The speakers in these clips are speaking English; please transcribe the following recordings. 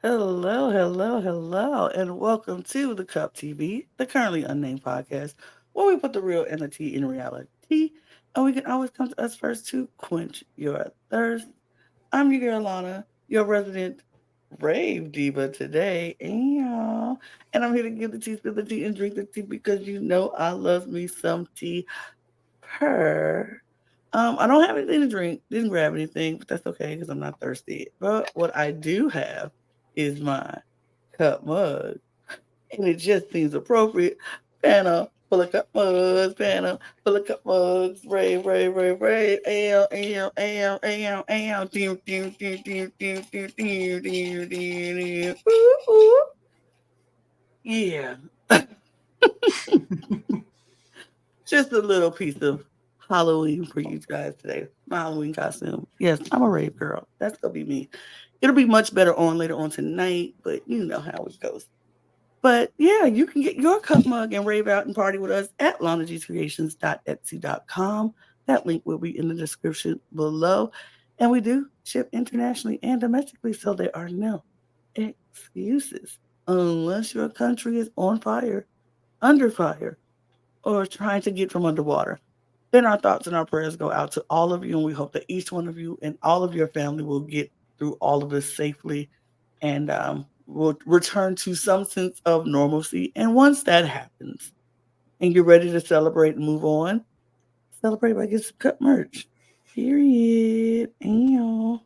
Hello, hello, hello, and welcome to the Cup TV, the Currently Unnamed Podcast, where we put the real and the tea in reality, and we can always come to us first to quench your thirst. I'm your girl Lana, your resident rave diva today, and I'm here to give the tea, spill the tea, and drink the tea because you know I love me some tea per. I don't have anything to drink. Didn't grab anything, but that's okay because I'm not thirsty. But what I do have is my cup mug, and it just seems appropriate. Panna full of cup mugs, panna full of cup mugs. Rave, rave, rave, rave. Am, am, am, am, am. Dim, dim, dim, dim, dim, dim, dim, dim, dim, dim. Ooh, ooh. Yeah. Just a little piece of Halloween for you guys today. My Halloween costume. Yes, I'm a rave girl. That's gonna be me. It'll be much better on later on tonight, but you know how it goes. But yeah, you can get your cup mug and rave out and party with us at lonagcreations.etsy.com. That link will be in the description below. And we do ship internationally and domestically, so there are no excuses. Unless your country is on fire, under fire, or trying to get from underwater. Then our thoughts and our prayers go out to all of you, and we hope that each one of you and all of your family will get through all of this safely and will return to some sense of normalcy. And once that happens and you're ready to celebrate and move on, celebrate by getting some cut merch. Period. Ew.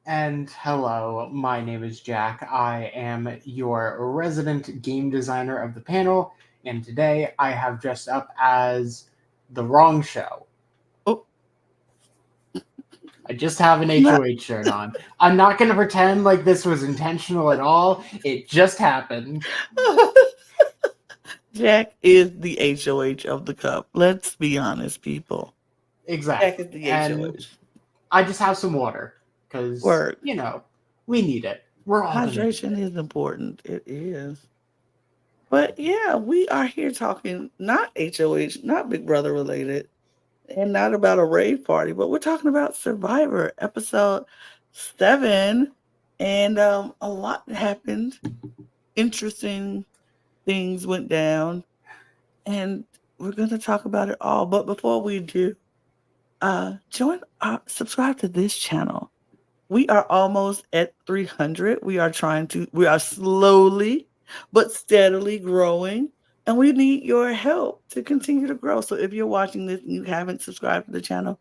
And hello, my name is Jack. I am your resident game designer of the panel, and today I have dressed up as the wrong show. Oh, I just have an not. HOH shirt on. I'm not going to pretend like this was intentional at all. It just happened. Jack is the HOH of the cup. Let's be honest, people. Jack Exactly. is the And HOH. I just have some water because, Word. we need it. We're all going to need Hydration it. is important. It is. But yeah, we are here talking not HOH, not Big Brother related, and not about a rave party, but we're talking about Survivor episode 7. And a lot happened. Interesting things went down, and we're going to talk about it all. But before we do, subscribe to this channel. We are almost at 300. We are slowly but steadily growing, and we need your help to continue to grow. So if you're watching this and you haven't subscribed to the channel,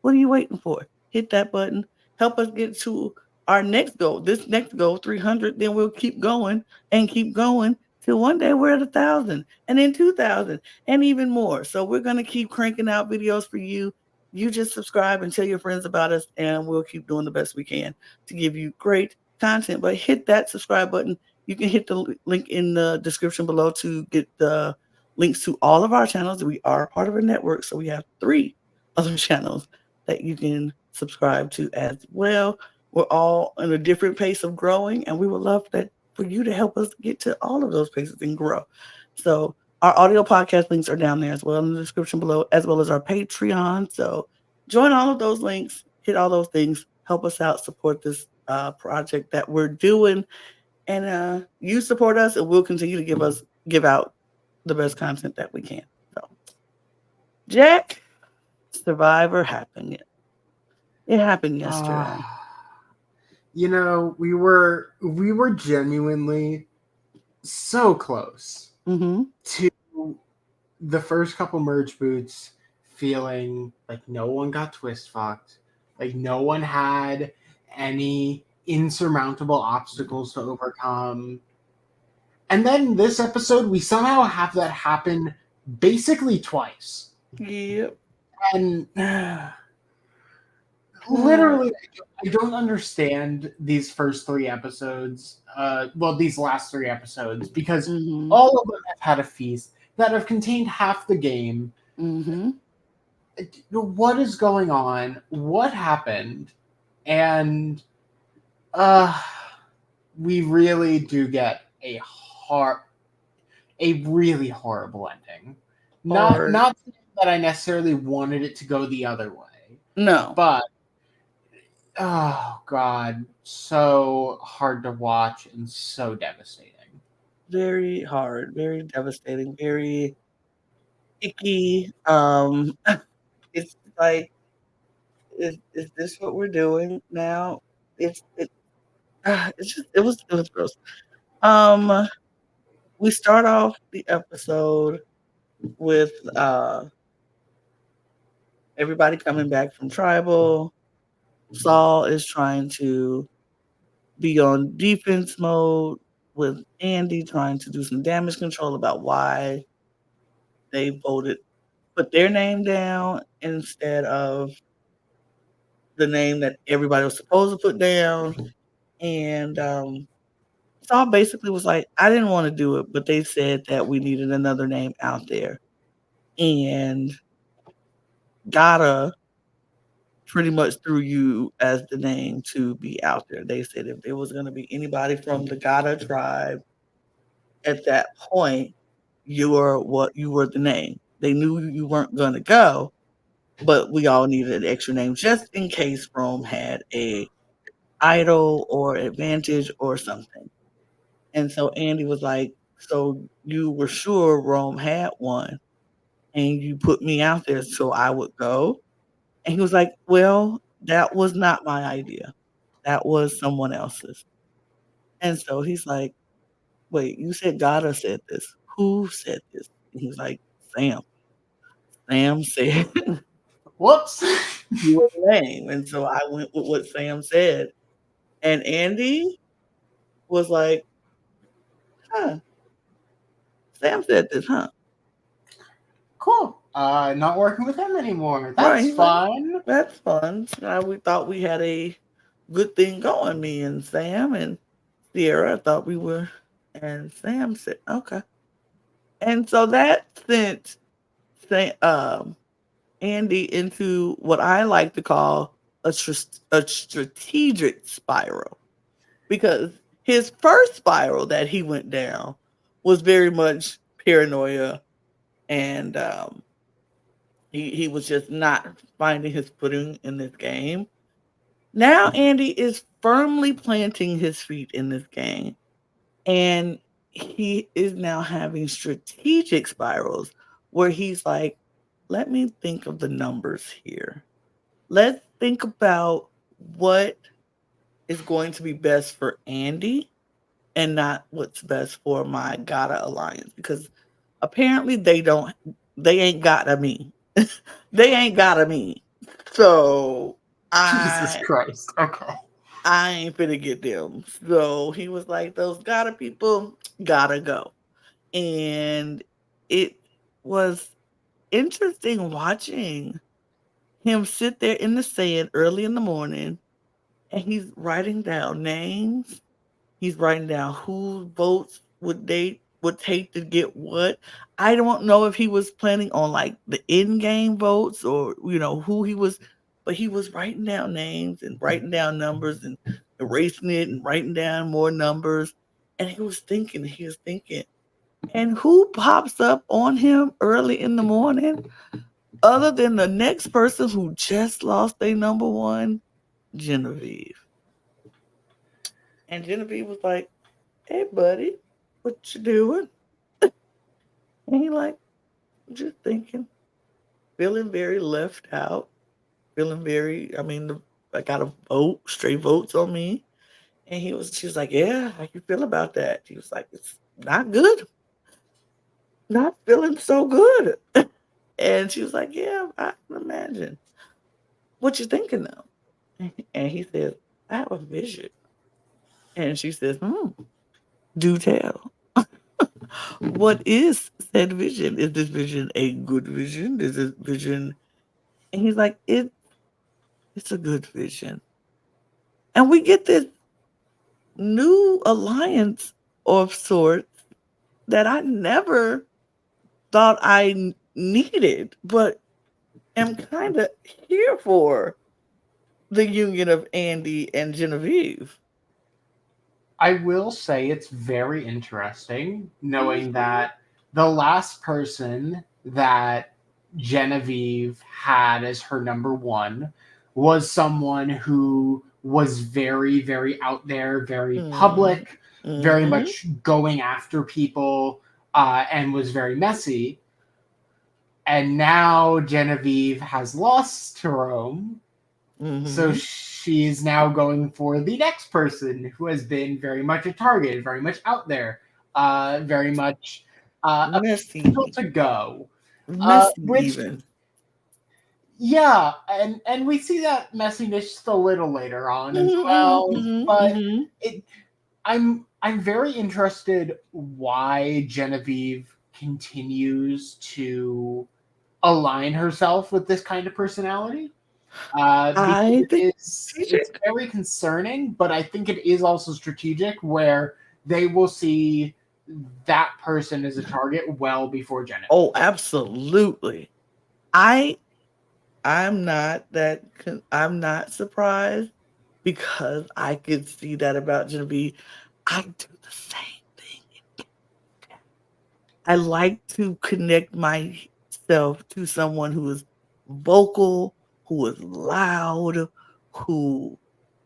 what are you waiting for? Hit that button. Help us get to our next goal. This next goal, 300. Then we'll keep going till one day we're at 1,000, and then 2,000, and even more. So we're gonna keep cranking out videos for you. You just subscribe and tell your friends about us, and we'll keep doing the best we can to give you great content. But hit that subscribe button. You can hit the link in the description below to get the links to all of our channels. We are part of a network, so we have 3 other channels that you can subscribe to as well. We're all in a different pace of growing, and we would love that for you to help us get to all of those paces and grow. So our audio podcast links are down there as well in the description below, as well as our Patreon. So join all of those links, hit all those things, help us out, support this project that we're doing, and you support us, and we'll continue to give out the best content that we can. So, Jack, Survivor happened. It happened Uh, yesterday. we were genuinely so close Mhm. to the first couple merge boots feeling like no one got twist fucked, like no one had any insurmountable obstacles to overcome. And then this episode, we somehow have that happen basically twice. Yep. And literally, I don't understand these first 3 episodes. These last 3 episodes, because Mhm. all of them have had a feast that have contained half the game. Mhm. What is going on? What happened? And uh, we really do get a really horrible ending. Not Hard. not that I necessarily wanted it to go the other way, No. but Oh God, so hard to watch and so devastating. Very hard, very devastating, very icky. It's like, is this what we're doing now? It it's just it was gross. Um, we start off the episode with everybody coming back from tribal. Saul is trying to be on defense mode with Andy trying to do some damage control about why they voted put their name down instead of the name that everybody was supposed to put down. And Saul basically was like, I didn't want to do it, but they said that we needed another name out there. And gotta pretty much threw you as the name to be out there. They said if there was going to be anybody from the Gada tribe at that point, you were the name. They knew you weren't going to go, but we all needed an extra name just in case Rome had a idol or advantage or something. And so Andy was like, so you were sure Rome had one and you put me out there so I would go? And he was like, well, that was not my idea. That was someone else's. And so he's like, wait, you said Gotta said this. Who said this? And he's like, Sam. Sam said Whoops. you were the name. And so I went with what Sam said. And Andy was like, huh, Sam said this, huh? Cool. Not working with him anymore. Right. That's He's like, fun. that's fun. We thought we had a good thing going, me and Sam and Sierra. I thought we were. And Sam said, okay. And so that sent Andy into what I like to call a strategic spiral, because his first spiral that he went down was very much paranoia, and he was just not finding his footing in this game. Now Andy is firmly planting his feet in this game, and he is now having strategic spirals where he's like, let me think of the numbers here. Let's think about what is going to be best for Andy and not what's best for my Gata alliance, because apparently they ain't got a me. They ain't got a me. So Jesus I Christ. Okay. I ain't finna get them. So he was like, those Gata people gotta go. And it was interesting watching him sit there in the sand early in the morning, and he's writing down names. He's writing down who votes would take to get what. I don't know if he was planning on like the in-game votes or who he was, but he was writing down names and writing down numbers and erasing it and writing down more numbers. And he was thinking, and who pops up on him early in the morning other than the next person who just lost their number one, Genevieve. And Genevieve was like, hey, buddy, what you doing? And he like, just thinking, feeling very left out, feeling very, I mean, I got a vote, stray votes on me. And she was like, yeah, how you feel about that? He was like, it's not good. Not feeling so good. And she was like, yeah, I can imagine. What you thinking though? And he says, I have a vision. And she says, do tell. What is said vision? Is this vision a good vision? Is this vision? And he's like, it's a good vision. And we get this new alliance of sorts that I never thought needed, but am kind of here for the union of Andy and Genevieve. I will say it's very interesting knowing Mhm. that the last person that Genevieve had as her number one was someone who was very, very out there, very Mhm. public, very Mhm. much going after people, and was very messy. And now Genevieve has lost her own, so Mhm. she's now going for the next person who has been very much a target, very much out there, very much a potential Messy. to go. Messy Which, even. yeah, and we see that messiness just a little later on as Mhm. Mhm. well. Mhm. But Mhm. it, I'm very interested why Genevieve continues to align herself with this kind of personality, because I think it's strategic. very concerning, but I think it is also strategic where they will see that person as a target well before Genevieve. Oh, absolutely. I I'm not surprised because I could see that about Genevieve. I do the same thing. I like to connect myself to someone who is vocal, who is loud, who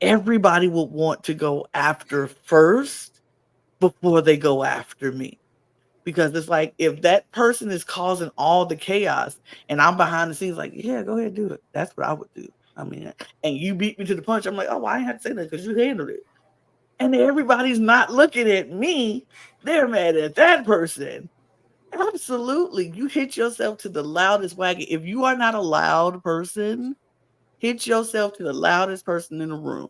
everybody would want to go after first before they go after me. Because it's like if that person is causing all the chaos and I'm behind the scenes like, yeah, go ahead, do it. That's what I would do. I mean, and you beat me to the punch. I'm like, oh, well, I ain't have to say that because you handled it. And everybody's not looking at me. They're mad at that person. Absolutely. You hit yourself to the loudest wagon. If you are not a loud person, hit yourself to the loudest person in the room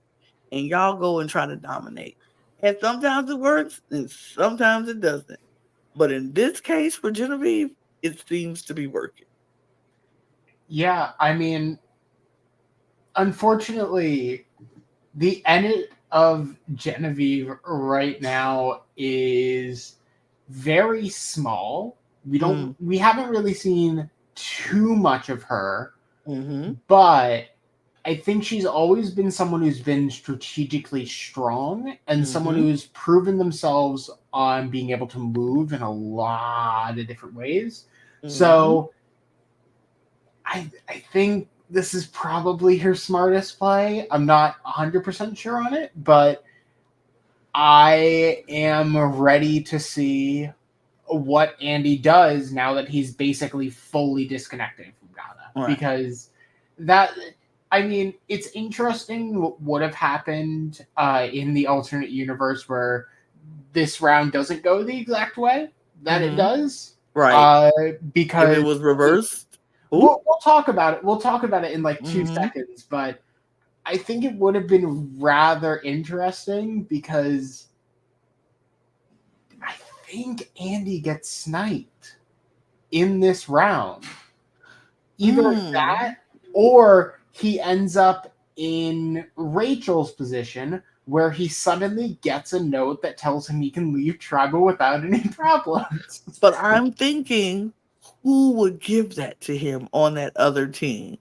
and y'all go and try to dominate. And sometimes it works and sometimes it doesn't. But in this case for Genevieve, it seems to be working. Yeah, I mean, unfortunately, the end of Genevieve right now is very small. Mm, We haven't really seen too much of her, mhm, but I think she's always been someone who's been strategically strong and someone mhm, who's proven themselves on being able to move in a lot of different ways. mhm. So I think this is probably her smartest play. I'm not 100% sure on it, but I am ready to see what Andy does now that he's basically fully disconnected from Ghana. Right. Because that, I mean, it's interesting what would have happened in the alternate universe where this round doesn't go the exact way that it Mhm. does. Right. Uh, If it because was it, reversed, ooh. we'll talk about it. We'll talk about it in like two Mhm. seconds, but I think it would have been rather interesting because I think Andy gets sniped in this round. Either that Mm. or he ends up in Rachel's position where he suddenly gets a note that tells him he can leave tribal without any problems. But I'm thinking, who would give that to him on that other team?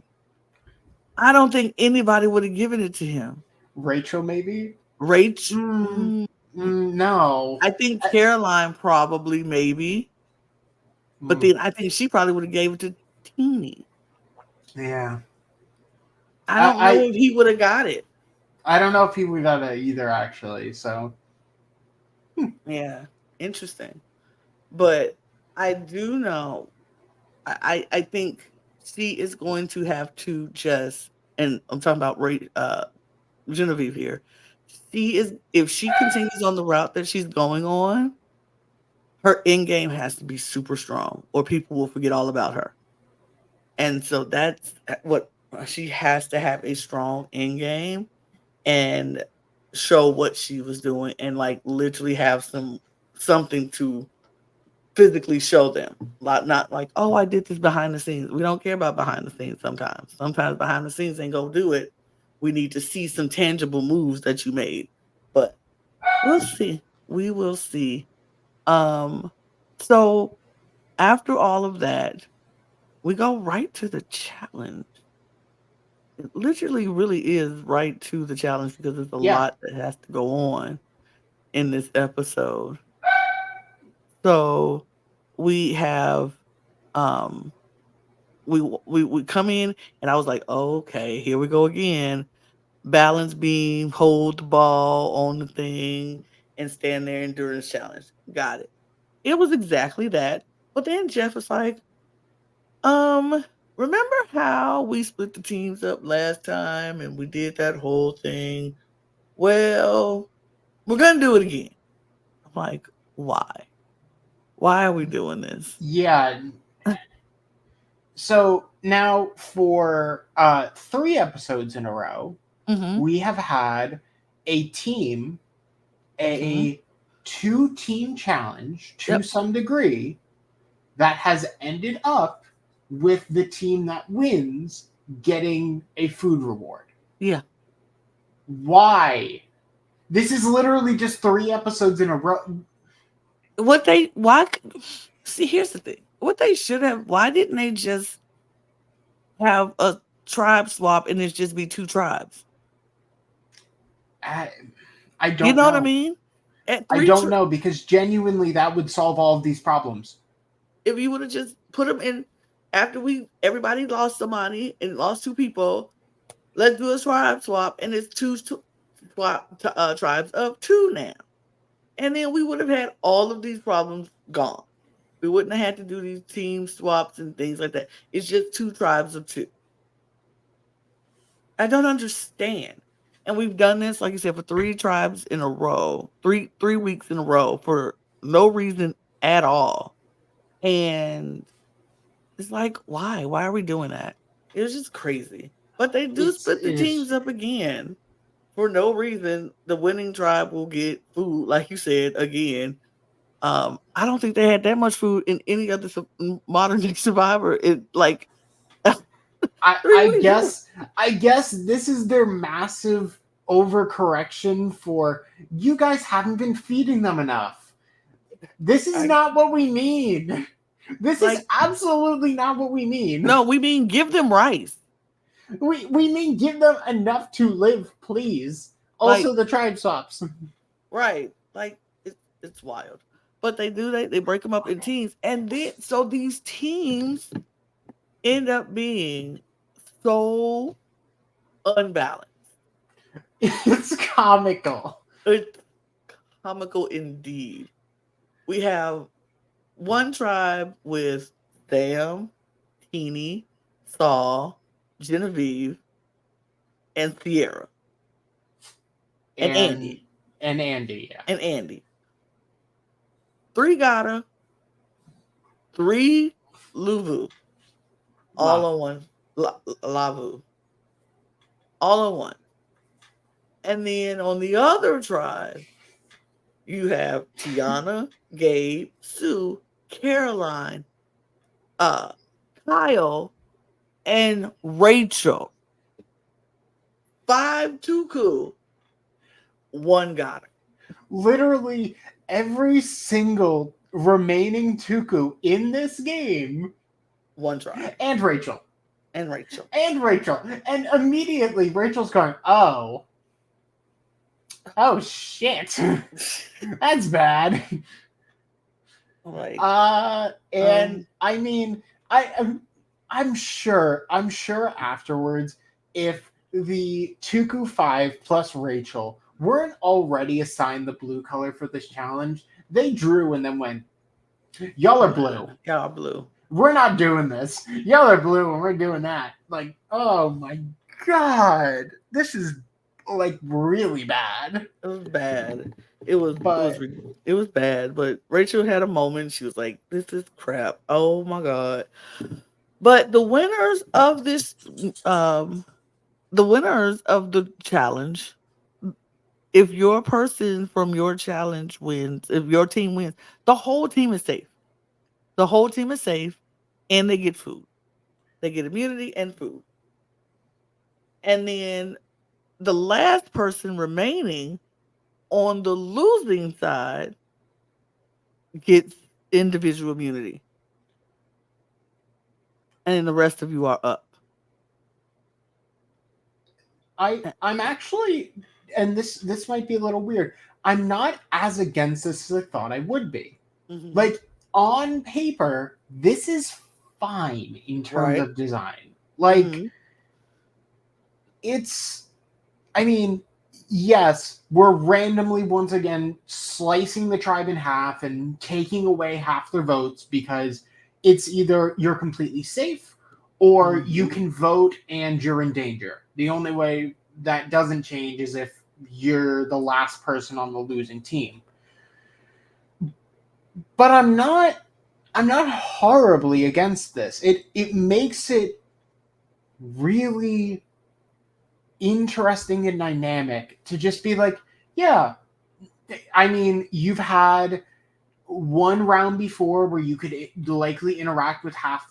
I don't think anybody would have given it to him. Rachel, maybe? Rach, Mm, mm, no. I think I- Caroline probably, maybe, but mm, then I think she probably would have gave it to Teeny. yeah. I don't know I, if he would have got it. I don't know if he would got it either, actually. So, Yeah, interesting. But I do know, I think she is going to have to just, and I'm talking about Genevieve here. She is, if she continues on the route that she's going on, her end game has to be super strong, or people will forget all about her. And so that's what she has to have, a strong end game and show what she was doing and like literally have something to physically show them. Not like, oh, I did this behind the scenes. We don't care about behind the scenes sometimes. Sometimes behind the scenes ain't gonna do it. We need to see some tangible moves that you made. But we'll see. We will see. Um so after all of that, we go right to the challenge. It literally really is right to the challenge because there's a yeah. lot that has to go on in this episode. So we have um we come in and I was like, "Okay, here we go again." balance beam, hold the ball on the thing, and stand there endurance challenge. Got it. It was exactly that. But then Jeff was like, um, remember how we split the teams up last time and we did that whole thing? Well, we're gonna do it again. I'm like, why? Why are we doing this? Yeah. So now for 3 episodes in a row, Mm-hmm. we have had a team, Mm-hmm. a 2-team challenge to Yep. some degree that has ended up with the team that wins getting a food reward. Yeah. Why? This is literally just 3 episodes in a row. What they why see here's the thing. What they should have why didn't they just have a tribe swap and it's just be two tribes? I, I You don't know what I know. mean? At I three don't know because genuinely that would solve all of these problems. if you would have just put them in after we everybody lost somebody and lost two people, let's do a tribe swap and it's tribes of two now. And then we would have had all of these problems gone. We wouldn't have had to do these team swaps and things like that. It's just two tribes of two. I don't understand. And we've done this, like you said, for three tribes in a row, three weeks in a row for no reason at all. And it's like, why? Why are we doing that? It was just crazy. But they do split the It is. teams up again for no reason. The winning tribe will get food, like you said again. I don't think they had that much food in any other modern day Survivor. It like I 3 weeks. Yeah. I guess this is their massive overcorrection for you guys haven't been feeding them enough. This is I not what we mean. This is like absolutely not what we mean. no, we mean give them rice. We mean give them enough to live, please. Like Also the tribe swaps. right. Like it's wild. But they do they break them up in teams. And then so these teams end up being so unbalanced. It's comical. It's comical indeed. We have one tribe with Sam, Teeny, Saul, Genevieve, and Sierra, and And Andy, Andy, yeah. and Andy. Three Gata, three Luvu, all Love. on one. Lavu, all on one. And then on the other tribe, you have Tiana, Gabe, Sue, Caroline, uh, Kyle, and Rachel. 5 Tuku, one Gata. Literally every single remaining Tuku in this game, One tribe. and Rachel. And Rachel. And Rachel. And immediately Rachel's going, oh shit. That's bad. Like, And I mean, I'm sure afterwards, if the Tuku 5 plus Rachel weren't already assigned the blue color for this challenge, they drew and then went, y'all are blue. Y'all are blue. We're not doing this. Y'all are blue and we're doing that. Like, oh my god. This is like really bad. It was bad. It was bad. But Rachel had a moment. She was like, "This is crap. Oh my god!" But the winners of the challenge. If your person from your challenge wins, if your team wins, the whole team is safe. The whole team is safe, and they get food. They get immunity and food. And then the last person remaining on the losing side gets individual immunity. And then the rest of you are up. I'm actually, and this might be a little weird, I'm not as against this as I thought I would be. Mm-hmm. Like, on paper, this is fine in terms Right. of design. Like, Mm-hmm. it's I mean, yes, we're randomly once again slicing the tribe in half and taking away half their votes because it's either you're completely safe or you can vote and you're in danger. The only way that doesn't change is if you're the last person on the losing team. But I'm not horribly against this. It makes it really interesting and dynamic to just be like, yeah, I mean, you've had one round before where you could likely interact with half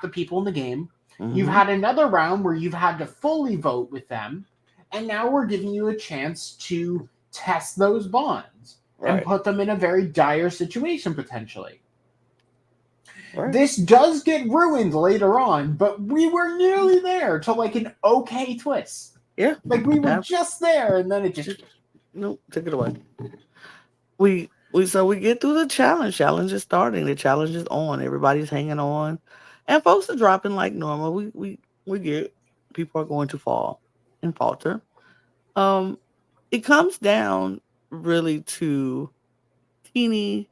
the people in the game. You've had another round where you've had to fully vote with them, and now we're giving you a chance to test those bonds and Right. put them in a very dire situation potentially. Right. This does get ruined later on, but we were nearly there to like an okay twist. Yeah. Like we were just there, and then it just Nope, take it away. We so we get through the challenge. Challenge is starting. The challenge is on. Everybody's hanging on, and folks are dropping like normal. We get people are going to fall and falter. Um, it comes down really to teeny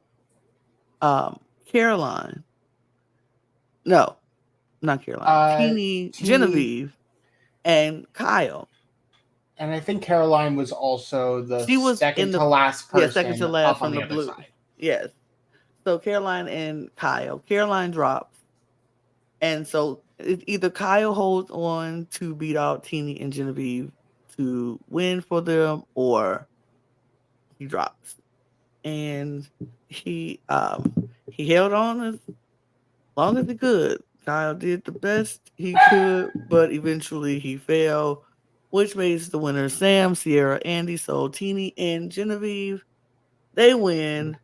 Caroline. No, not Caroline. Teeny teeny. Genevieve and Kyle. And I think Caroline was also the She was second in to the last second to person last up on from the the other blue. side. Yes. So Caroline and Kyle. Caroline drops. And so either Kyle holds on to beat out Teeny and Genevieve to win for them, or he drops. And he held on as long as he could. Kyle did the best he could, but eventually he fell, which makes the winner Sam, Sierra, Andy. So Teeny and Genevieve, they win,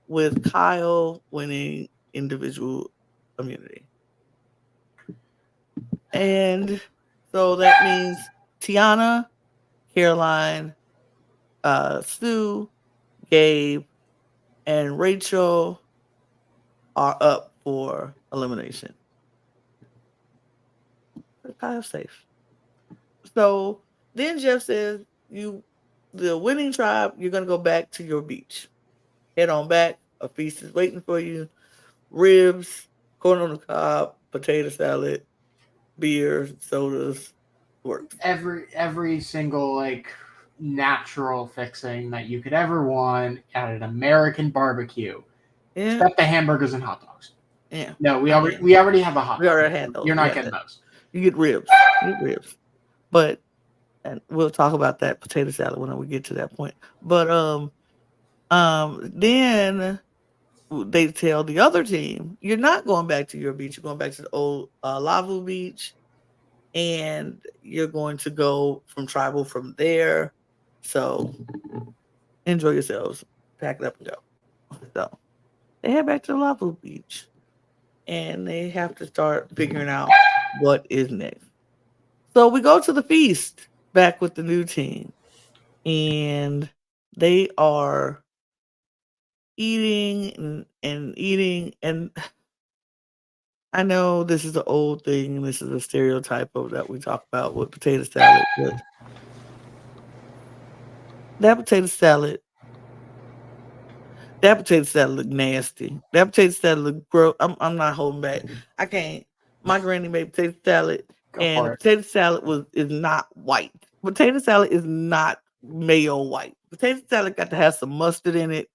with Kyle winning individual immunity. And so that means Tiana, Caroline, Sue, Gabe, and Rachel are up for elimination. Kyle's safe. So then Jeff says, "You, the winning tribe, you're gonna go back to your beach. Head on back. A feast is waiting for you. Ribs, corn on the cob, potato salad, beers, sodas, works. Every single like natural fixing that you could ever want at an American barbecue, Yeah, except the hamburgers and hot dogs. yeah. No, we I already mean, we already have a hot we dog. already had those. You're not Yeah, getting those. you get ribs. You get ribs. But and we'll talk about that potato salad when we get to that point. But then they tell the other team, you're not going back to your beach. You're going back to the old Lavu Beach, and you're going to go from tribal from there. So enjoy yourselves. Pack it up and go. So they head back to the Lavu Beach, and they have to start figuring out what is next. So we go to the feast back with the new team, and they are eating and eating. And I know this is an old thing, and this is a stereotype of that we talk about with potato salad, but that potato salad, that potato salad look nasty. That potato salad look gross. I'm not holding back. I can't. My granny made potato salad, Go and the for it. potato salad is not white. Potato salad is not mayo white. Potato salad got to have some mustard in it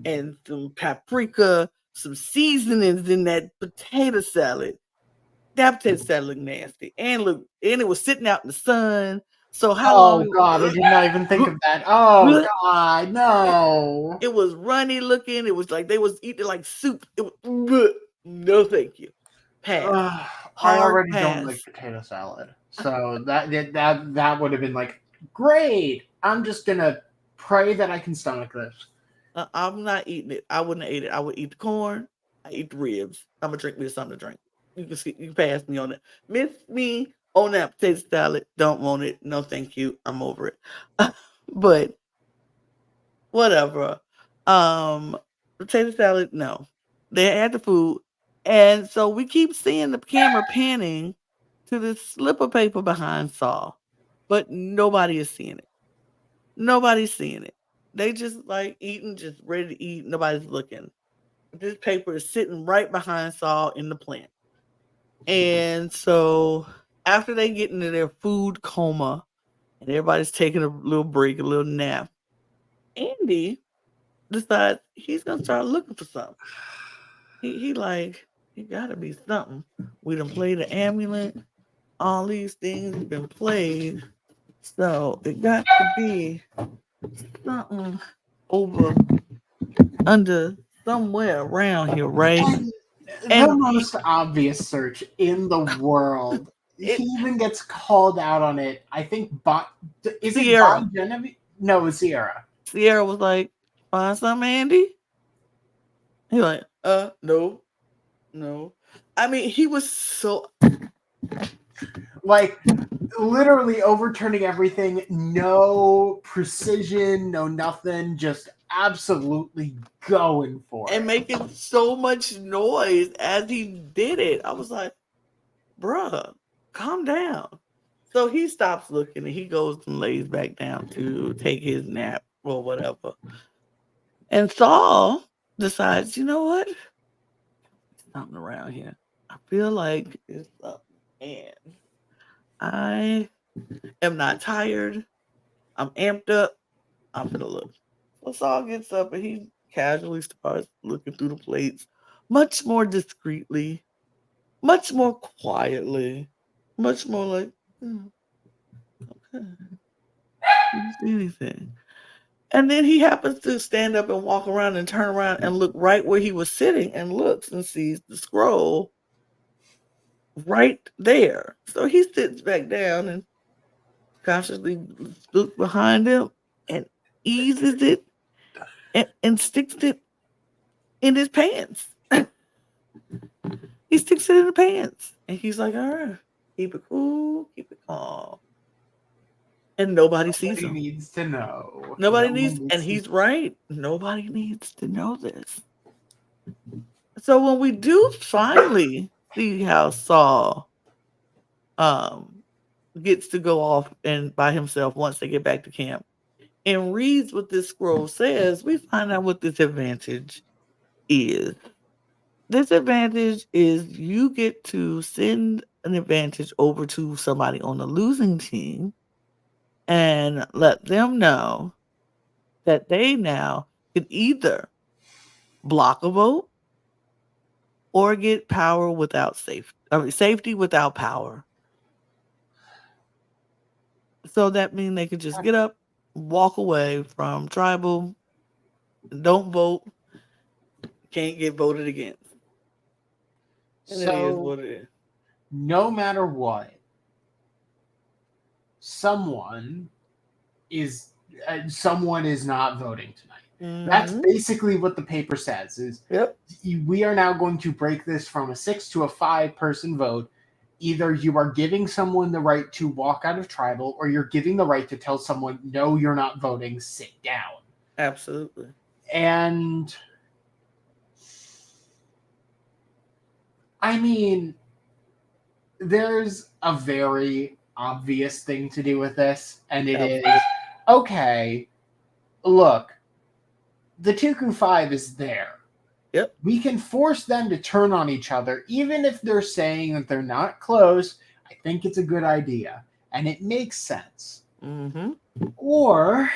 and some paprika, some seasonings in that potato salad. That potato salad looked nasty, and it was sitting out in the sun. So how Oh long? God, I did not even think of that. Oh God, no. It was runny looking. It was like they was eating like soup. It was, no, thank you. Pass. I Hard already don't like pass. potato salad, so that would have been like great. I'm just gonna pray that I can stomach this. I'm not eating it. I wouldn't have ate it. I would eat the corn. I eat the ribs. I'm gonna drink me something to drink. You can see. You can pass me on it. Miss me on that potato salad. Don't want it. No, thank you. I'm over it. But whatever. Um, potato salad. No, they had the food, and so we keep seeing the camera panning to the slip of paper behind Saul. but nobody is seeing it. Nobody's seeing it. They just like eating, just ready to eat. Nobody's looking. This paper is sitting right behind Saul in the plant. And so after they get into their food coma and everybody's taking a little break, a little nap, Andy decides he's gonna start looking for something. He like, it gotta be something. We done played the amulet. All these things have been played. So it got to be something over under somewhere around here, right? And the And most obvious search in the world. He it even gets called out on it. I think is it Sierra. Bon Genevieve? No, it's Sierra. Sierra was like, find something, Andy. He like, no, no. I mean, he was so Like literally overturning everything. No precision, no nothing. Just absolutely going for and it. making so much noise as he did it. I was like, bruh, calm down. So he stops looking and he goes and lays back down to take his nap or whatever. And Saul decides, you know what? Something around here. I feel like it's up. And I am not tired. I'm amped up. I'm gonna look. So Saul gets up and he casually starts looking through the plates, much more discreetly, much more quietly, much more like, okay, didn't see anything. And then he happens to stand up and walk around and turn around and look right where he was sitting and looks and sees the scroll right there. So he sits back down and cautiously looks behind him and eases it and sticks it in his pants. He sticks it in the pants. And he's like, all right, keep it cool, keep it calm. And nobody sees Nobody him. needs to know. Nobody No needs, one and needs to. he's right. Nobody needs to know this. So when we do finally see how Saul um gets to go off and by himself once they get back to camp and reads what this scroll says, we find out what this advantage is. This advantage is you get to send an advantage over to somebody on the losing team and let them know that they now can either block a vote or get power without safety. I mean, safety without power. So that means they could just get up, walk away from tribal, don't vote, can't get voted against. And it is So what it is. no matter what, someone is someone is not voting tonight. That's Mm-hmm. basically what the paper says. Is Yep. we are now going to break this from a 6 to a 5-person vote. Either you are giving someone the right to walk out of tribal, or you're giving the right to tell someone, no, you're not voting, sit down. Absolutely. And I mean, there's a very obvious thing to do with this, and it is okay, look, the Tuku 5 is there. Yep. We can force them to turn on each other, even if they're saying that they're not close. I think it's a good idea, and it makes sense. Mm-hmm. Or,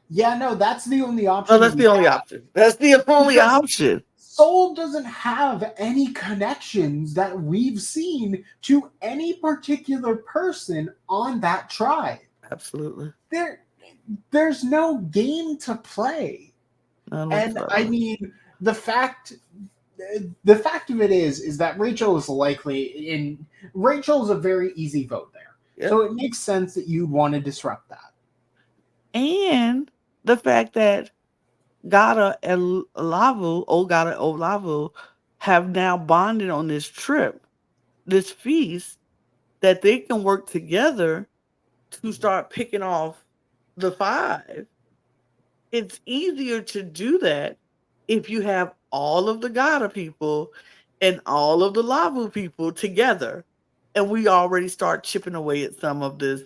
yeah, no, that's the only option. Oh, that's the only option. That's the only Because option. Soul doesn't have any connections that we've seen to any particular person on that tribe. Absolutely. There's no game to play. None And I whatsoever. mean, the fact the fact of it is that Rachel is likely in Rachel's a very easy vote there. Yep. So it makes sense that you'd want to disrupt that. And the fact that Gata and Olavu, have now bonded on this trip, this feast, that they can work together to start picking off the 5. It's easier to do that if you have all of the Gata people and all of the Lavu people together. and we already start chipping away at some of this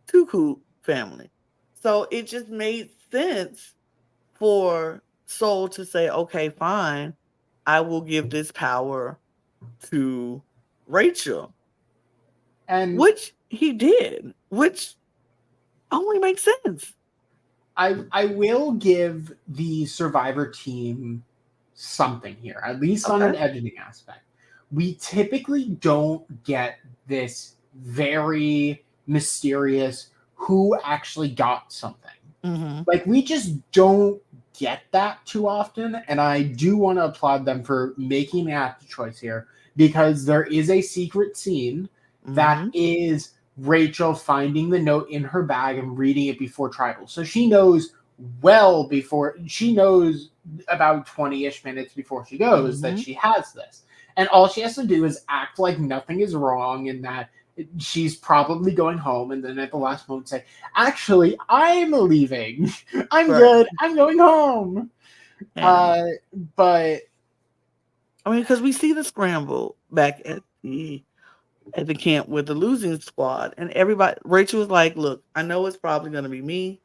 Tuku family. So it just made sense for Soul to say, okay, fine, I will give this power to Rachel, And which he did, which only makes sense. I will give the Survivor team something here, at least on Okay. an editing aspect. We typically don't get this very mysterious who actually got something. Mm-hmm. Like, we just don't get that too often, and I do want to applaud them for making an active choice here, because there is a secret scene that Mm-hmm. is Rachel finding the note in her bag and reading it before tribal. So she knows well before, she knows about 20-ish minutes before she goes that Mm-hmm. she has this. And all she has to do is act like nothing is wrong and that she's probably going home, and then at the last moment say, actually, I'm leaving. I'm Right. good. I'm going home. And Uh, but I mean, because we see the scramble back at the camp with the losing squad, and everybody. Rachel was like, "Look, I know it's probably going to be me.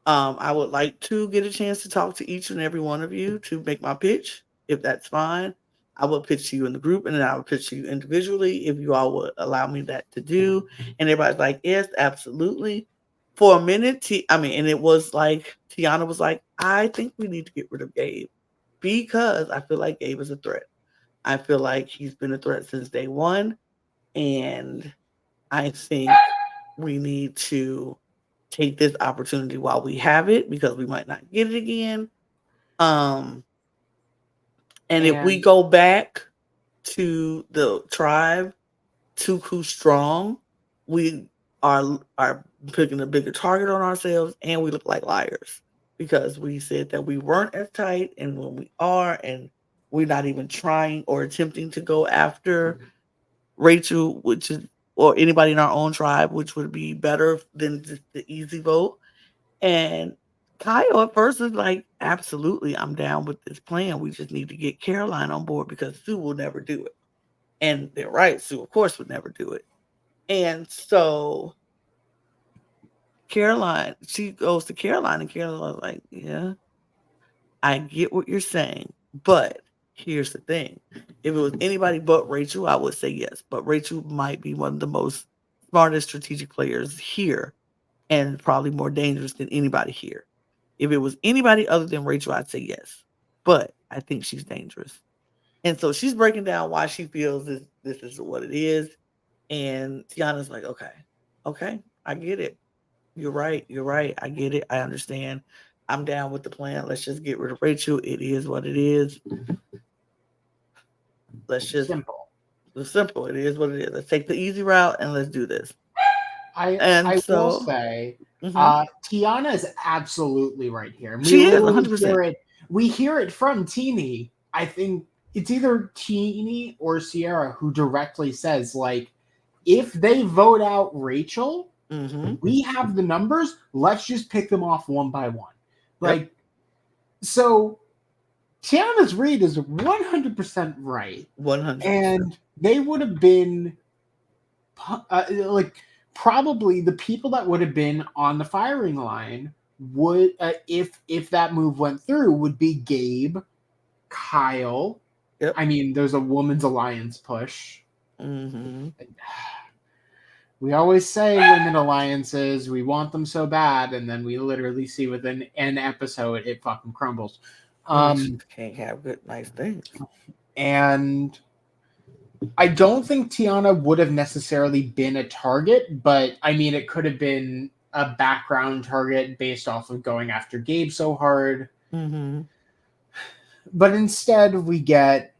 I would like to get a chance to talk to each and every one of you to make my pitch, if that's fine. I will pitch to you in the group, and then I will pitch to you individually if you all would allow me that to do." And everybody's like, "Yes, absolutely." For a minute, and it was like Tiana was like, "I think we need to get rid of Gabe because I feel like Gabe is a threat. I feel like he's been a threat since day one, and I think we need to take this opportunity while we have it because we might not get it again. Um, and if we and go back to the tribe, Tuku Strong, we are putting a bigger target on ourselves, and we look like liars because we said that we weren't as tight, and when we are, and we're not even trying or attempting to go after Rachel, which is or anybody in our own tribe, which would be better than just the easy vote. And Kyle at first is like, absolutely, I'm down with this plan. We just need to get Caroline on board because Sue will never do it. And they're right, Sue, of course, would never do it. And so Caroline, she goes to Caroline, and Caroline's like, yeah, I get what you're saying, but here's the thing. If it was anybody but Rachel, I would say yes. But Rachel might be one of the most smartest strategic players here and probably more dangerous than anybody here. If it was anybody other than Rachel, I'd say yes. But I think she's dangerous. And so she's breaking down why she feels this is what it is. And Tiana's like, okay, okay, I get it. You're right. You're right. I get it. I understand. I'm down with the plan. Let's just get rid of Rachel. It is what it is. Let's just simple. it's simple. It is what it is. Let's take the easy route and let's do this. And I will so say, mhm. Tiana is absolutely right here, and we She is literally 100%. hear it. We hear it from Teeny. I think it's either Teeny or Sierra who directly says, like, if they vote out Rachel, Mhm. we have the numbers. Let's just pick them off one by one. Yep. Like, so Tiana's read is 100% right, 100%. and they would have been like probably the people that would have been on the firing line would if that move went through would be Gabe, Kyle. Yep. I mean, there's a women's alliance push. Mhm. We always say women alliances, we want them so bad, and then we literally see within an episode it fucking crumbles. We just Um, can't have good, nice things. and I don't think Tiana would have necessarily been a target, but I mean, it could have been a background target based off of going after Gabe so hard. Mhm. But instead, we get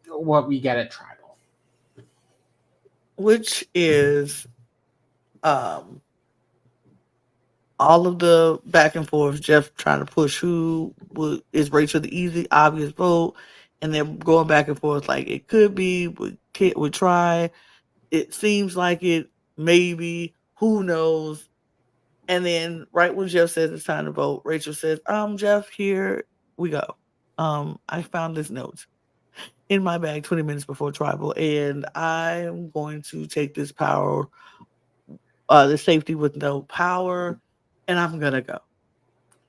what we get at Tribal. Which is um all of the back and forth, Jeff trying to push is Rachel the easy, obvious vote, and they're going back and forth like it could be, would try. It seems like it, maybe, who knows? And then right when Jeff says it's time to vote, Rachel says, Jeff, here we go. I found this note. in my bag 20 minutes before tribal, and I'm going to take this power, the safety with no power, and I'm gonna go.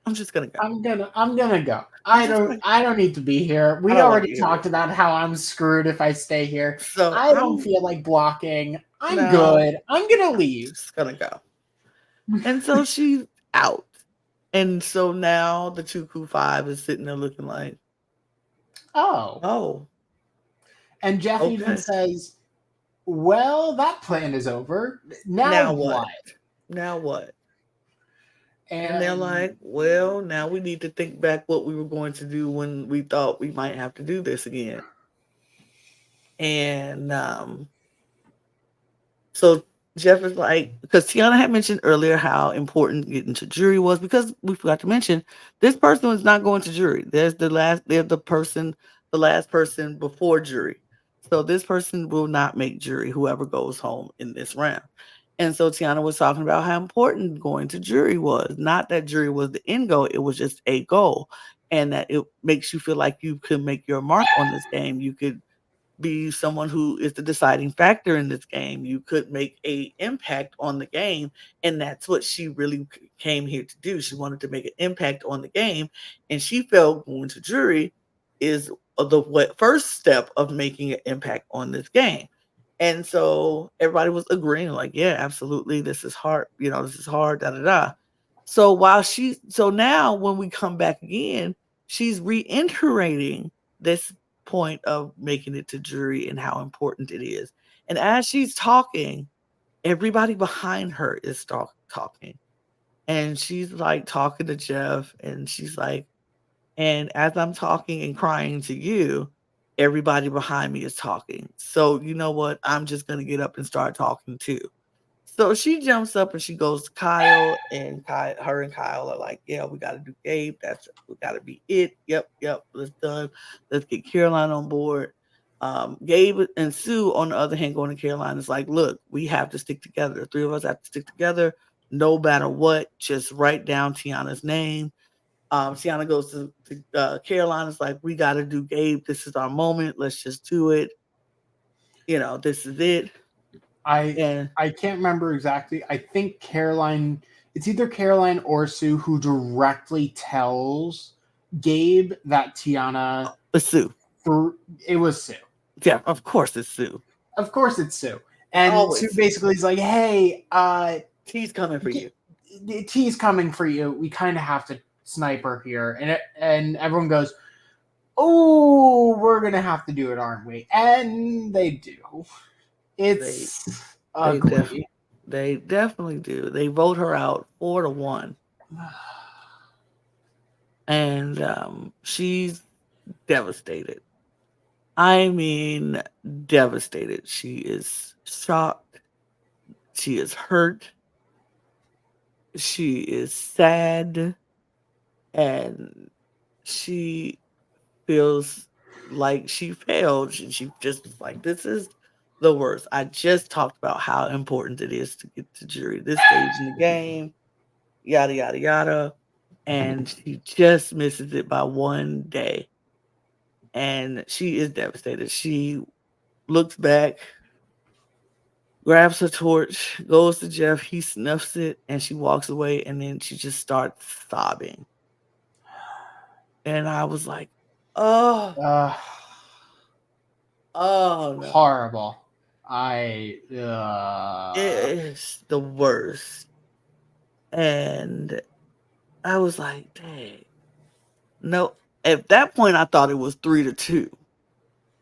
I'm just gonna go. I'm gonna go. I'm just gonna. I don't need to be here. I We don't want to already be here talked with you. about how I'm screwed if I stay here. So I don't feel like blocking. I'm no, good. I'm gonna I'm leave. just gonna go. And so she's out. And so now the 2Q5 is sitting there looking like, Oh. oh, And Jeff even okay. says, well, that plan is over. Now Now what? what? Now what? And they're And like, well, now we need to think back what we were going to do when we thought we might have to do this again. And so Jeff is like, because Tiana had mentioned earlier how important getting to jury was, because we forgot to mention this person is not going to jury. They're the last person before jury. So this person will not make jury, whoever goes home in this round. And so Tiana was talking about how important going to jury was. Not that jury was the end goal, it was just a goal. And that it makes you feel like you could make your mark on this game. You could be someone who is the deciding factor in this game. You could make a impact on the game, and that's what she really came here to do. She wanted to make an impact on the game, and she felt going to jury is the first step of making an impact on this game. And so everybody was agreeing, like, yeah, absolutely, this is hard. This is hard. Da da da. So now when we come back again, she's reiterating this point of making it to jury and how important it is. And as she's talking, everybody behind her is talking. And she's like talking to Jeff, and she's like, and as I'm talking and crying to you, everybody behind me is talking. So, you know what? I'm just going to get up and start talking too. So she jumps up and she goes to Kyle, and her and Kyle are like, "Yeah, we got to do Gabe. We got to be it. Yep, yep. Let's done. Let's get Caroline on board." Gabe and Sue, on the other hand, going to Caroline is like, "Look, we have to stick together. The three of us have to stick together, no matter what. Just write down Tiana's name." Tiana goes to Caroline. Is like, "We got to do Gabe. This is our moment. Let's just do it. This is it." I And I can't remember exactly. I think Caroline, it's either Caroline or Sue who directly tells Gabe that Tiana Sue. for it was Sue. Yeah, of course it's Sue. Of course it's Sue. And Sue Always Sue. basically is like, "Hey, T's coming for you. T's coming for you. We kind of have to snipe her here." And everyone goes, "Oh, we're going to have to do it, aren't we?" And they do. They It's they def ugly. they definitely do. They vote her out 4-1, and she's devastated. I mean, devastated. She is shocked. She is hurt. She is sad, and she feels like she failed. She just was like, this is the worst. I just talked about how important it is to get to jury this stage in the game, yada, yada, yada. And she just misses it by one day. And she is devastated. She looks back, grabs her torch, goes to Jeff. He snuffs it, and she walks away. And then she just starts sobbing. And I was like, oh, Uh, oh no. horrible. I It is the worst. And I was like, dang. No, at that point, I thought it was 3-2.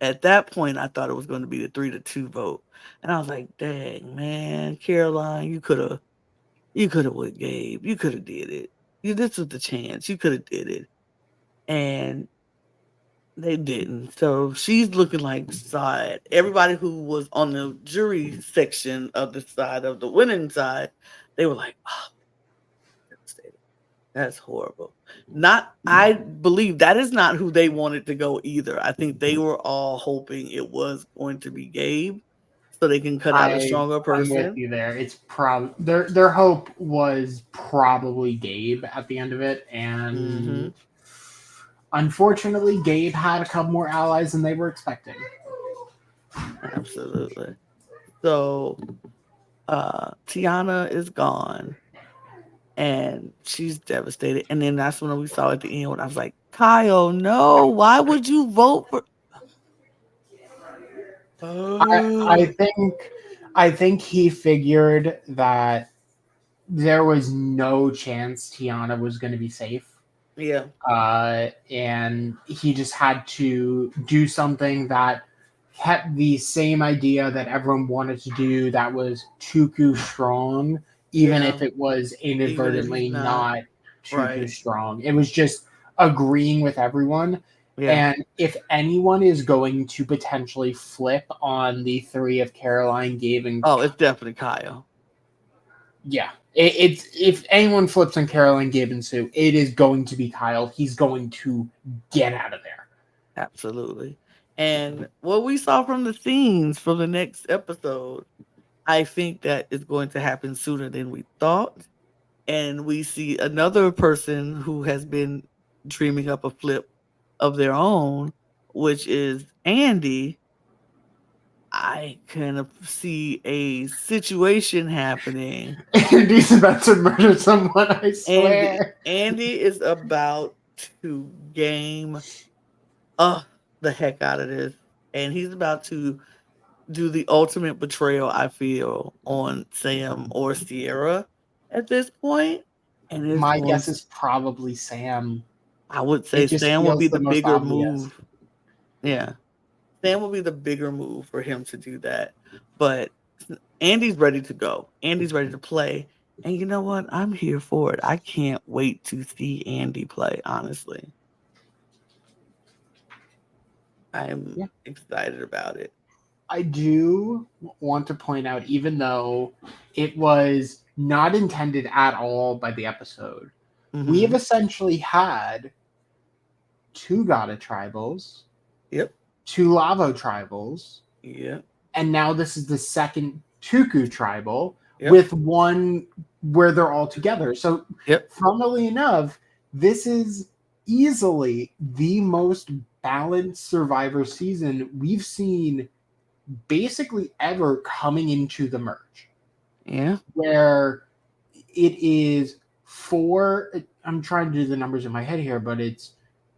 At that point, I thought it was going to be the 3-2 vote. And I was like, dang, man, Caroline, you could have went Gabe. You could have did it. This was the chance. You could have did it. And they didn't. So she's looking like sad. Everybody who was on the jury section of the side of the winning side, they were like, oh, devastated. That's horrible. Not, I believe that is not who they wanted to go either. I think they were all hoping it was going to be Gabe so they can cut out a stronger I'm with person. you there. It's probably their hope was probably Gabe at the end of it, Hmm. and Unfortunately, Gabe had a couple more allies than they were expecting. Absolutely. So Tiana is gone and she's devastated. And then that's when we saw at the end when I was like, Kyle, no, why would you vote for I think he figured that there was no chance Tiana was going to be safe. Yeah. And he just had to do something that kept the same idea that everyone wanted to do, that was Tuku strong, even Yeah. if it was Even if he's inadvertently not. not Tuku Right. strong. It was just agreeing with everyone. Yeah. And if anyone is going to potentially flip on the three of Caroline, Gabe, and Oh, it's definitely Kyle. yeah, it's if anyone flips on Caroline, Gabe, and Sue, it is going to be Kyle. He's going to get out of there. Absolutely. And what we saw from the scenes from the next episode, I think that is going to happen sooner than we thought. And we see another person who has been dreaming up a flip of their own, which is Andy. I kind of see a situation happening. Andy's about to murder someone, I Andy swear. Andy is about to game uh the heck out of this. And he's about to do the ultimate betrayal, I feel, on Sam or Sierra at this point. And it's My going guess to, is probably Sam. I would say It just Sam will be feels the the most bigger obvious. move. Yeah. Sam will be the bigger move for him to do that. But Andy's ready to go. Andy's ready to play. And you know what? I'm here for it. I can't wait to see Andy play, honestly. I'm Yeah. excited about it. I do want to point out, even though it was not intended at all by the episode, we have Hmm. essentially had two Gata tribals, Yep. two Lavo tribals, Yep. and now this is the second Tuku tribal Yep. with one where they're all together. So, Yep. funnily enough, this is easily the most balanced Survivor season we've seen basically ever coming into the merge, Yeah. where it is four. I'm trying to do the numbers in my head here, but it's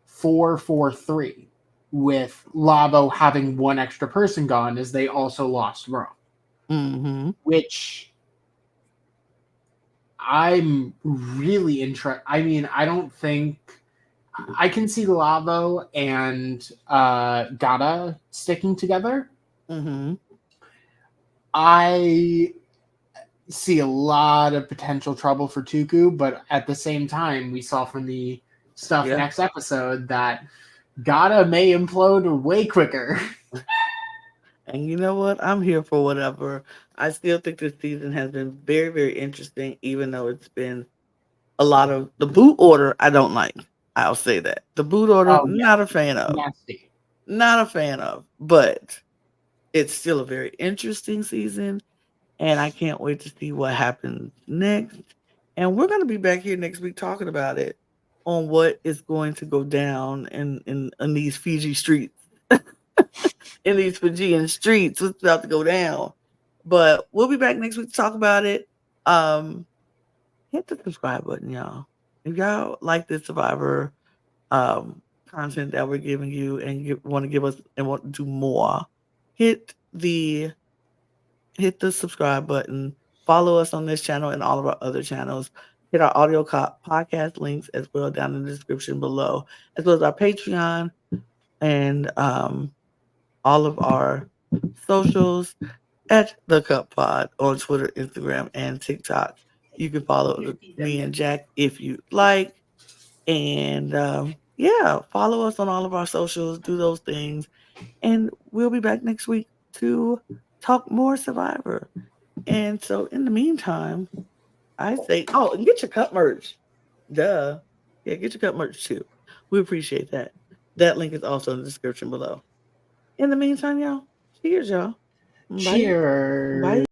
4-4-3 with Lavo having one extra person gone as they also lost Rome, Hmm. which I'm really interested. I mean, I don't think I can see Lavo and Gata sticking together. Hmm. I see a lot of potential trouble for Tuku, but at the same time, we saw from the stuff Yeah. next episode that Gata may implode way quicker. And you know what? I'm here for whatever. I still think this season has been very, very interesting, even though it's been a lot of the boot order I don't like. I'll say that. The boot order, Oh yeah, not a fan of. nasty. Not a fan of. But it's still a very interesting season. And I can't wait to see what happens next. And we're going to be back here next week talking about it on what is going to go down in these Fiji streets, in these Fijian streets, what's about to go down. But we'll be back next week to talk about it. Um, Hit the subscribe button, y'all. If y'all like this Survivor um, content that we're giving you and you want to give us and want to do more, hit the hit the subscribe button. Follow us on this channel and all of our other channels. Hit our podcast links as well down in the description below, as well as our Patreon and all of our socials at the Cup Pod on Twitter, Instagram, and TikTok. You can follow me and Jack if you like. And yeah, follow us on all of our socials, do those things. And we'll be back next week to talk more Survivor. And so in the meantime, I say, oh, and get your cup merch. Duh. Yeah, get your cup merch too. We appreciate that. That link is also in the description below. In the meantime, y'all, cheers, y'all. Bye. Bye. Cheers.